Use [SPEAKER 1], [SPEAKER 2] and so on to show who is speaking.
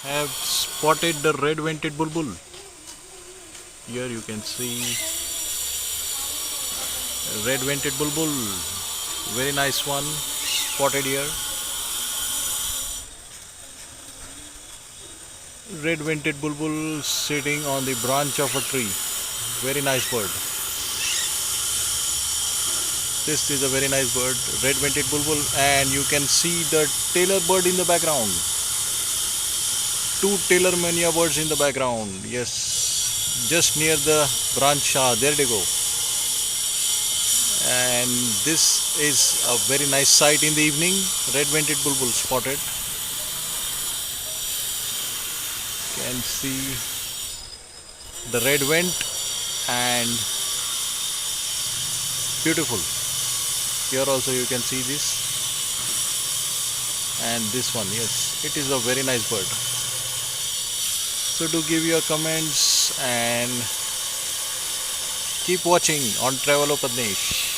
[SPEAKER 1] have spotted the red-vented bulbul. Here you can see red-vented bulbul, very nice one, spotted here. Red-vented bulbul sitting on the branch of a tree, very nice bird. This is a very nice bird, red-vented bulbul, and you can see the tailor bird in the background. Two tailor mania birds in the background. Yes, just near the branch. There they go. And this is a very nice sight in the evening. Red-vented bulbul spotted. Can see the red vent and beautiful. Here also you can see this and this one. Yes, it is a very nice bird. So do give your comments and keep watching on Travel Padnesh.